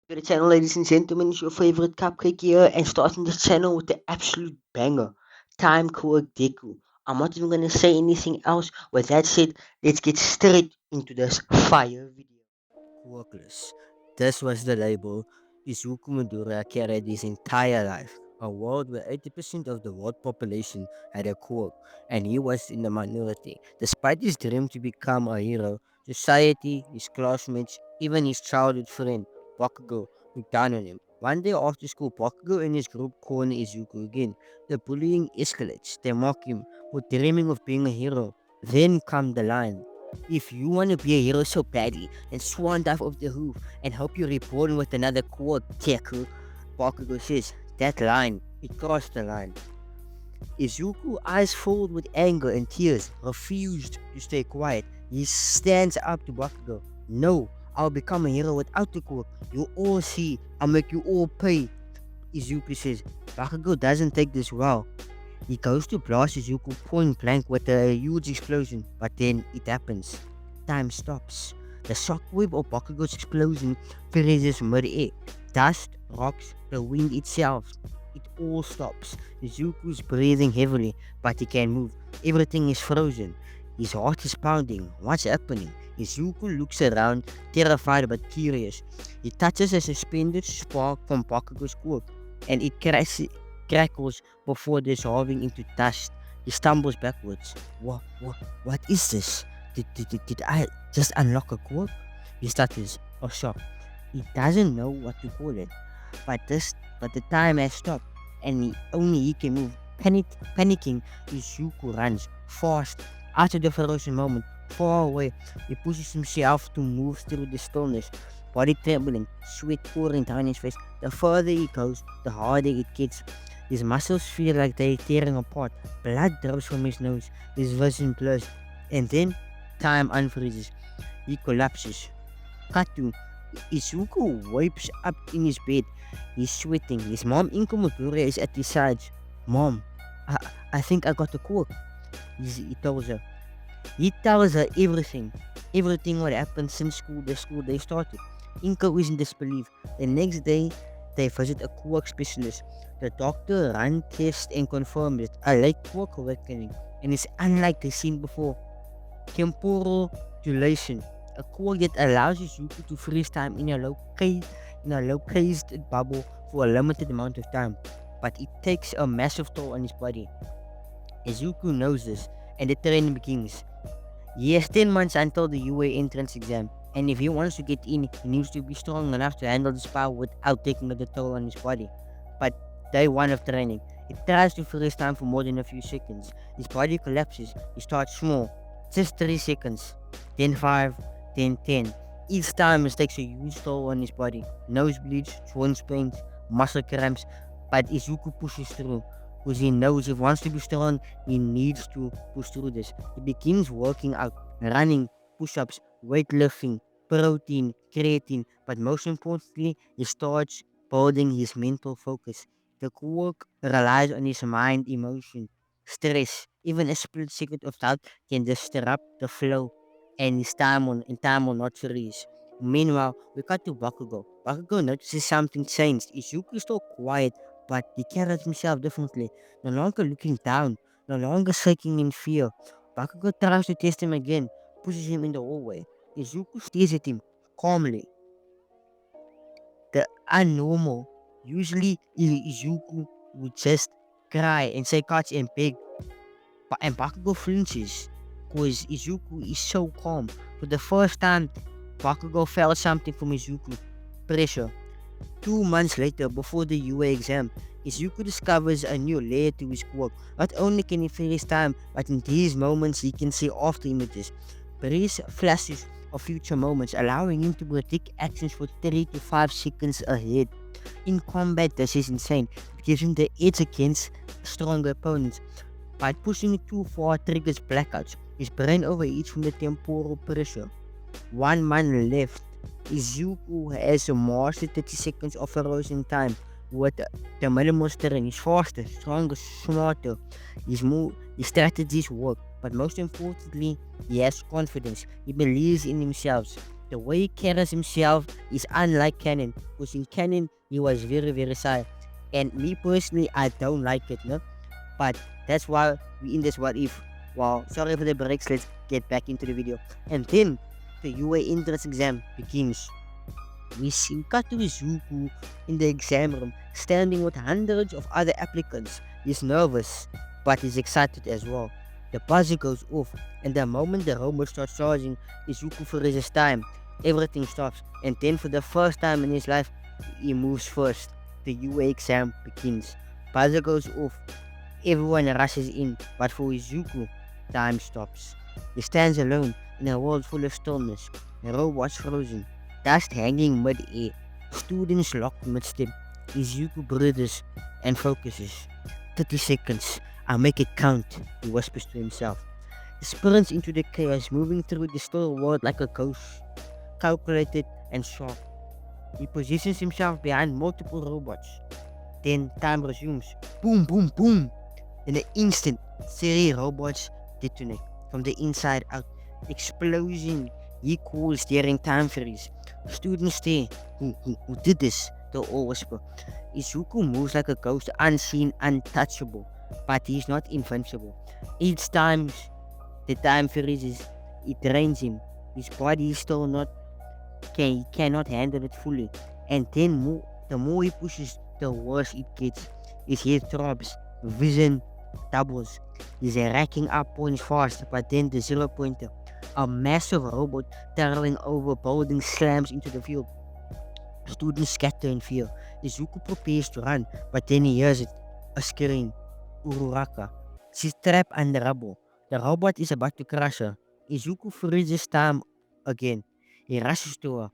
To the channel, ladies and gentlemen, it's your favorite cupcake here, and starting this channel with the absolute banger, Time Quirk Deku. I'm not even gonna say anything else. With that said, let's get straight into this fire video. Quirkless. This was the label Izuku Madura carried his entire life. A world where 80% of the world population had a quirk, and he was in the minority. Despite his dream to become a hero, society, his classmates, even his childhood friend, Bakugo, looked down on him. One day after school, Bakugo and his group corner Izuku again. The bullying escalates. They mock him for dreaming of being a hero. Then come the line. If you want to be a hero so badly, then swan dive off the roof and hope you're reborn with another quad, Deku. Bakugo says, that line, it crossed the line. Izuku, eyes filled with anger and tears, refused to stay quiet. He stands up to Bakugo. No, I'll become a hero without the quirk. You all see, I'll make you all pay. Izuku says, Bakugo doesn't take this well. He goes to blast Izuku point blank with a huge explosion, but then it happens. Time stops. The shockwave of Bakugo's explosion freezes mid-air. Dust, rocks, the wind itself. It all stops. Izuku's breathing heavily, but he can move. Everything is frozen. His heart is pounding. What's happening? Izuku looks around, terrified but curious. He touches a suspended spark from Bakugo's quirk, and it crackles before dissolving into dust. He stumbles backwards. What is this? Did I just unlock a quirk? He stutters, or shocked. He doesn't know what to call it. But the time has stopped, and only he can move. Panicking, Izuku runs fast out of the frozen moment, far away. He pushes himself to move through the stillness, body trembling, sweat pouring down his face. The further he goes, the harder it gets. His muscles feel like they're tearing apart. Blood drops from his nose. His vision blurs. And then, time unfreezes. He collapses. Cut to Izuku wipes up in his bed. He's sweating. His mom, Inkomodora, is at his side. Mom, I, I think I got a quirk. He tells her. He tells her everything. Everything what happened since the school day started. Inko is in disbelief. The next day, they visit a quirk specialist. The doctor ran tests and confirmed it. A late quirk awakening, and it's unlike the seen before. Temporal dilation, a quirk that allows Izuku to freeze time in a localized bubble for a limited amount of time. But it takes a massive toll on his body. Izuku knows this, and the training begins. He has 10 months until the UA entrance exam, and if he wants to get in, he needs to be strong enough to handle this power without taking the toll on his body. But day 1 of training, he tries to freeze time for more than a few seconds. His body collapses. He starts small, just 3 seconds, then 5, then 10. Each time it takes a huge toll on his body. Nosebleeds, joint pains, muscle cramps, but Izuku pushes through because he knows if he wants to be strong, he needs to push through this. He begins working out, running, push-ups, weightlifting, protein, creatine, but most importantly, he starts building his mental focus. The work relies on his mind, emotion, stress. Even a split second of doubt can disrupt the flow, and time will not freeze. Meanwhile, we cut to Bakugo. Bakugo notices something changed. Izuku is still quiet, but he carries himself differently, no longer looking down, no longer shaking in fear. Bakugo tries to test him again, pushes him in the hallway. Izuku stares at him calmly. The unnormal. Usually, Izuku would just cry and say cuts and beg, and Bakugo flinches because Izuku is so calm. For the first time, Bakugo felt something from Izuku. Pressure. 2 months later, before the UA exam, Izuku discovers a new layer to his quirk. Not only can he freeze time, but in these moments he can see after images, brief flashes of future moments, allowing him to predict actions for 3 to 5 seconds ahead. In combat, this is insane. It gives him the edge against stronger opponents. But pushing it too far triggers blackouts. His brain overheats from the temporal pressure. 1 month left. Izuku has mastered 30 seconds of frozen time with the minimal terrain. He's faster, stronger, smarter. His strategies work, but most importantly, he has confidence. He believes in himself. The way he carries himself is unlike Canon, because in Canon he was very, very shy. And me personally, I don't like it, no? But that's why we in this what if. Wow, sorry for the breaks, let's get back into the video. And then the UA entrance exam begins. We see Kato Izuku in the exam room, standing with hundreds of other applicants. He's nervous, but he's excited as well. The buzzer goes off, and the moment the robot starts charging, Izuku freezes time. Everything stops, and then for the first time in his life, he moves first. The UA exam begins. Buzzer goes off. Everyone rushes in, but for Izuku, time stops. He stands alone in a world full of stillness. The robot's frozen, dust hanging mid-air. Students locked mid-step. Izuku breathes and focuses. 30 seconds. I'll make it count, he whispers to himself. He sprints into the chaos, moving through the still world like a ghost, calculated and sharp. He positions himself behind multiple robots. Then time resumes. Boom, boom, boom. In an instant, three robots detonate from the inside out. Explosion. He calls during time freeze. Students stare. Who did this? They all whisper. Izuku moves like a ghost, unseen, untouchable. But he's not invincible. Each time the time freezes, it drains him. His body is still not he cannot handle it fully. And then the more he pushes, the worse it gets. His head throbs, vision doubles. He's racking up points fast, but then the zero pointer, a massive robot towering over buildings, slams into the field. Students scatter in fear. Izuku prepares to run, but then he hears it, a scream. Uraraka. She's trapped under rubble. The robot is about to crush her. Izuku freezes time again. He rushes to her,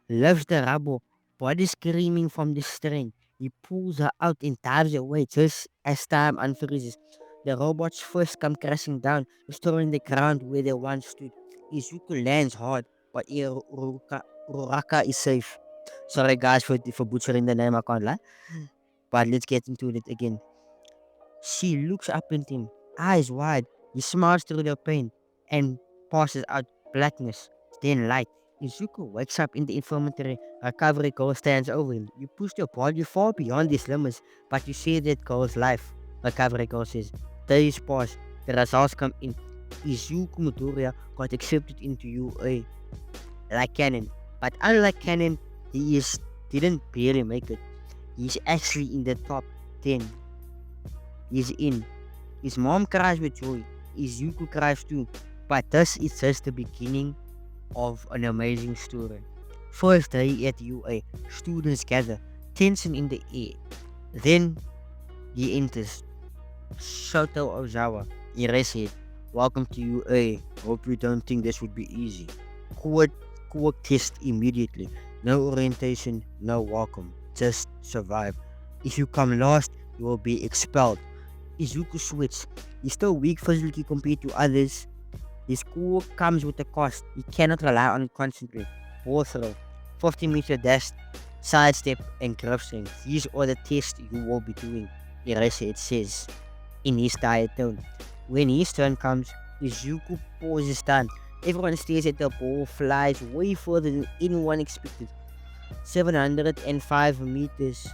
lifts the rubble, body screaming from the strain. He pulls her out and dives away just as time unfreezes. The robots first come crashing down, restoring the ground where they once stood. Izuku lands hard, but Uraraka is safe. Sorry guys for butchering the name, I can't lie. But let's get into it again. She looks up at him, eyes wide. He smiles through the pain and passes out blackness, then light. Izuku wakes up in the infirmary. Recovery girl stands over him. You pushed your body far beyond these limits, but you saved that girl's life. Recovery girl says. Days pass. The results come in. Izuku Midoriya got accepted into UA like Canon. But unlike Canon, didn't barely make it. He's actually in the top 10. He's in. His mom cries with joy. Izuku cries too. But this is just the beginning of an amazing story. First day at UA, students gather, tension in the air. Then he enters. Shoto Ozawa, erase it. Welcome to UA. Hope you don't think this would be easy. Quirk, Quirk test immediately. No orientation, no welcome. Just survive. If you come last, you will be expelled. Izuku sweats. He's still weak physically compared to others. His core comes with a cost. He cannot rely on it constantly. Ball throw, 50-meter dash, sidestep, and grip strength. These are the tests you will be doing. Erase it says in his tired tone. When his turn comes, Izuku pauses time. Everyone stares at the ball, flies way further than anyone expected. 705 meters.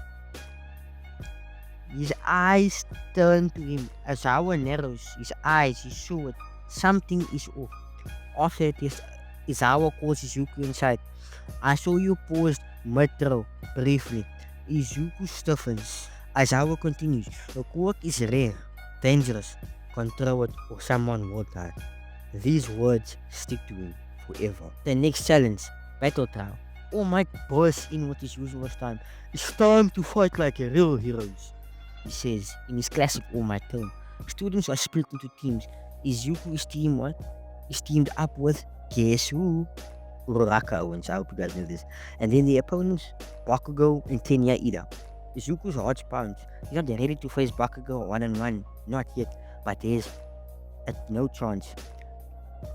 His eyes turn to him. As our narrows his eyes, he saw it. Something is off. After it is Izawa calls Izuku inside. I saw you paused mid-throw, briefly. Izuku stiffens. Izawa continues. The quirk is rare, dangerous, control it or someone will die. These words stick to him forever. The next challenge, Battle Trial. All Might bursts in with his usual time. It's time to fight like real heroes, he says in his classic All Might tone. Students are split into teams. Izuku is team what? Is teamed up with guess who? Uraraka Owens. I hope you guys know this. And then the opponents, Bakugo and Tenya Ida. Izuku's heart pounds. He's not ready to face Bakugo one-on-one. Not yet. But there's no chance.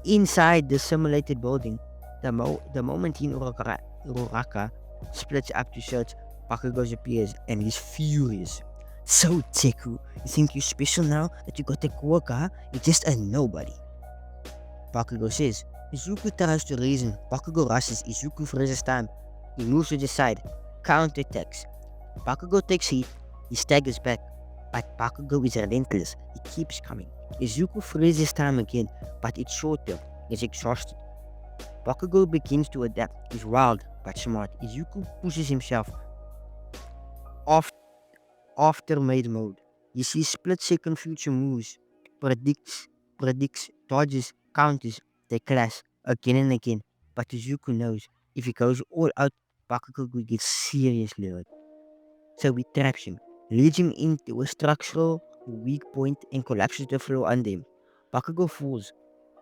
Inside the simulated building, the moment he and Uraraka splits up to search, Bakugo appears and he's furious. So Deku, you think you're special now that you got the quirk, huh? You're just a nobody. Bakugo says, Izuku tries to reason. Bakugo rushes. Izuku freezes time. He moves to the side. Counterattacks. Bakugo takes heat. He staggers back. But Bakugo is relentless. He keeps coming. Izuku freezes time again, but it's short term. He's exhausted. Bakugo begins to adapt. He's wild but smart. Izuku pushes himself off aftermath mode. You see split second future moves, predicts, dodges, counters, they clash again and again. But Izuku knows if he goes all out, Bakugo will get seriously hurt. So he traps him, leads him into a structural weak point and collapses the floor under him. Bakugo falls,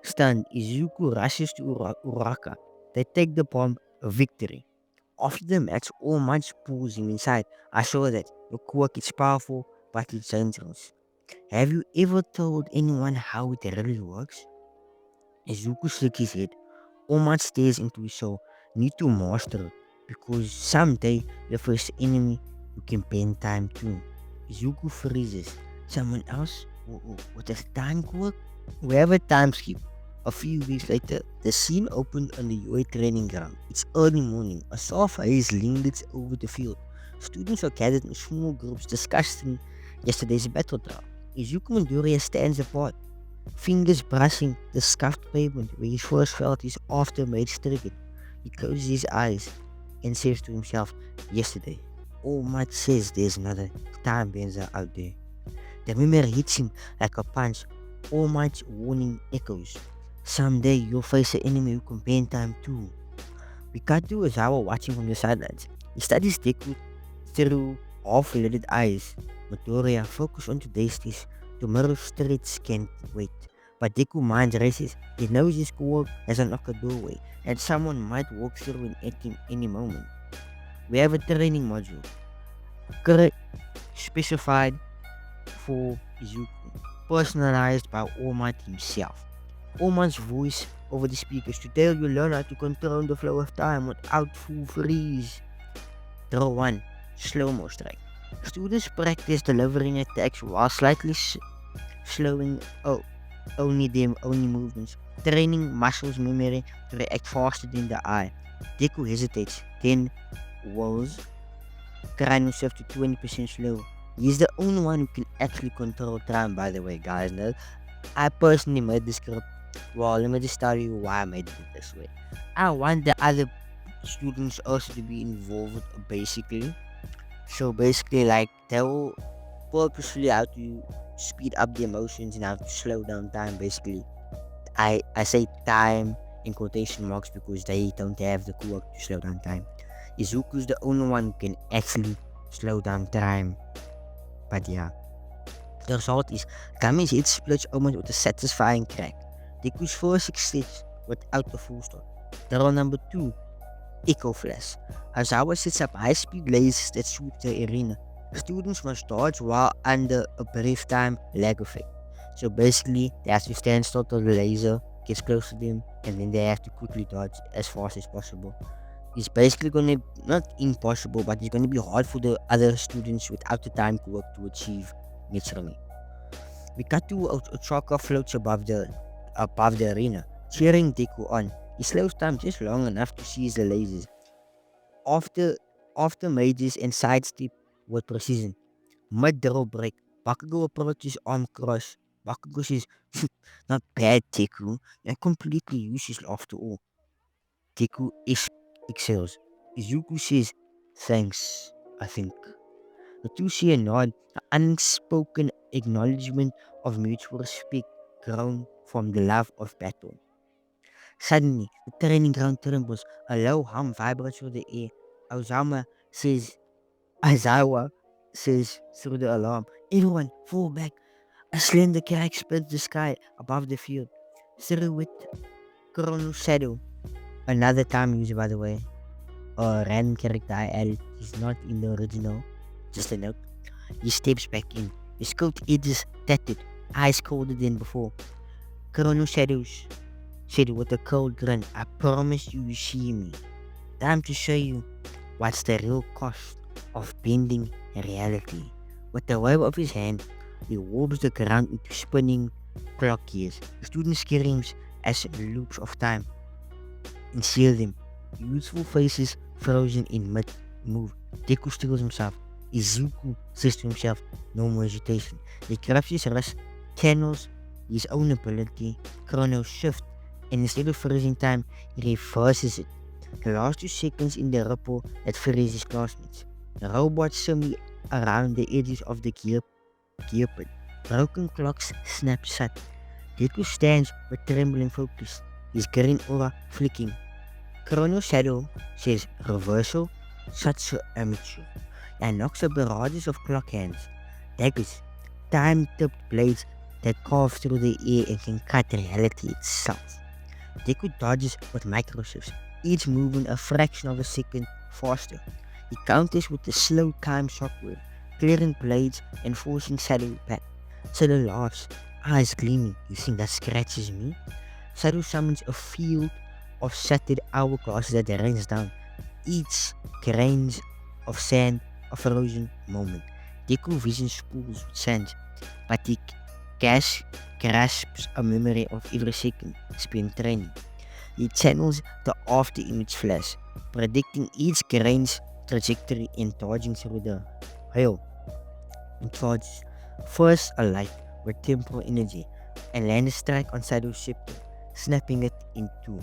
stunned. Izuku rushes to Uraka. They take the bomb, a victory. After the match, all Might pulls him inside. I saw that. Your quirk is powerful, but it's dangerous. Have you ever told anyone how it really works? Izuku shook his head. All Might stares into his soul. Need to master it. Because someday the first enemy you can bend time to. Izuku freezes. Someone else? With a time quirk? We have a time skip. A few weeks later, the scene opened on the UA training ground. It's early morning. A soft haze lingers over the field. Students are gathered in small groups discussing yesterday's battle trial. Izuku Midoriya stands apart, fingers brushing the scuffed pavement where he first felt his aftermath stricken. He closes his eyes and says to himself, yesterday. All Might says there's another time bender out there. The memory hits him like a punch. All Might's warning echoes. Someday you'll face an enemy who can bend time too. We cut to Ozawa watching from the sidelines. He studies Deku through half-lidded eyes. Midoriya focus on today's test. Tomorrow's streets can't wait. But Deku mind races. He knows his quirk has unlocked a doorway, and someone might walk through and at him any moment. We have a training module, correct, specified for Izuku, personalized by All Might himself. All Might's voice over the speakers to tell you learn how to control the flow of time without full freeze. Draw 1. Slow-mo strike. Students practice delivering attacks while slightly slowing only movements, training muscles memory to react faster than the eye. Deku hesitates, then whirls, grind himself to 20% slow. He's the only one who can actually control time, by the way, guys. Now, I personally made this script. Well, let me just tell you why I made it this way. I want the other students also to be involved, basically. So basically, like they'll purposefully how to speed up the emotions and how to slow down time. Basically, I say time in quotation marks because they don't have the quirk to slow down time. Izuku's the only one who can actually slow down time. But yeah, the result is Kami's head splits almost with a satisfying crack. Deku's first success without the full stop. Draw number 2, Echo Flash. Azawa sets up high-speed lasers that sweep the arena. Students must dodge while under a brief time lag effect. So basically, they have to stand still till the laser gets close to them, and then they have to quickly dodge as fast as possible. It's basically gonna not impossible, but it's gonna be hard for the other students without the time quirk to achieve naturally. We cut to Ochaka floats above the arena, cheering Deku on. He slows time just long enough to seize the lasers. After after mages and sidestep with precision. Mid-draw break, Bakugo approaches arm cross. Bakugo says, not bad, Deku. You're completely useless after all. Deku excels. Izuku says, thanks, I think. The two see a nod, an unspoken acknowledgement of mutual respect grown from the love of battle. Suddenly, the training ground trembles. A low hum vibrates through the air. Ozama says, Aizawa says through the alarm, everyone fall back. A slender crack splits the sky above the field. Through it, Chrono's shadow. Another time user, by the way. A random character I added. He's not in the original. Just a note. He steps back in. His coat edges tattered, eyes colder than before. Chrono shadows said with a cold grin, I promise you see me. Time to show you what's the real cost of bending reality. With the wave of his hand, he warps the ground into spinning clock gears. The student screams as loops of time. and seal them. Youthful faces frozen in mid move. Deku steals himself. Izuku says to himself, no more hesitation. He grabs his wrist, channels his own ability, chrono shift, and instead of freezing time, he reverses it. The last 2 seconds in the ripple that frees his classmates. The robots shimmy around the edges of the gear pit. Broken clocks snap shut. Deku stands with trembling focus, his green aura flicking. Chrono Shadow says reversal, such a amateur, and knocks up barrages of clock hands, daggers, time-tipped blades that carve through the air and can cut reality itself. Deku dodges with microshifts, each moving a fraction of a second faster. He counters with the slow time shockwave, clearing blades and forcing Shadow back. Shadow laughs, eyes gleaming. You think that scratches me? Shadow summons a field of shattered hourglasses that rains down, each grains of sand a frozen moment. Deku vision spools with sand, but he cash grasps a memory of every second spent training. He channels the after image flash, predicting each grain's trajectory and dodging through the hail and charges. First a light with temporal energy, and land a strike on Shadow's scepter, snapping it in two.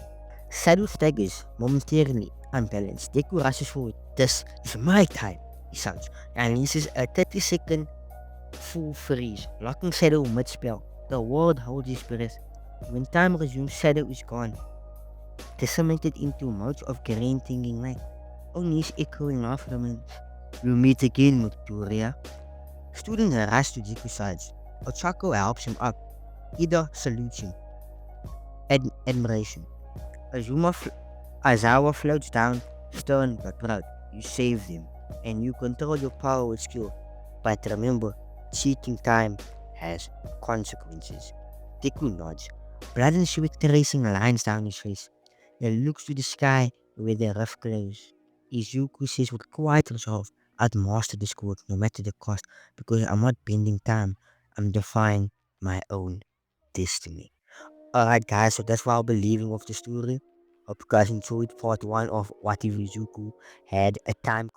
Shadow staggers, momentarily unbalanced. Deku rushes forward. This is my time, he shouts, and releases a 30-second full freeze, locking Shadow mid-spell. The world holds its breath. When time resumes, Shadow is gone, decimated into modes of green tingling light. Only his echoing laugh remains. We'll meet again, Victoria. Students rush to Deku's side. Ochako helps him up. Ida salutes him. Admiration. Azawa floats down, stern but proud. You save them, and you control your power with skill. But remember, cheating time has consequences. Deku nods, blood and sweat tracing lines down his face. He looks to the sky where the rift glows. Izuku says with quiet resolve, I'd master this quirk no matter the cost, because I'm not bending time, I'm defying my own destiny. Alright guys, so that's what I'll be leaving of the story. Hope you guys enjoyed part 1 of What If Izuku had a time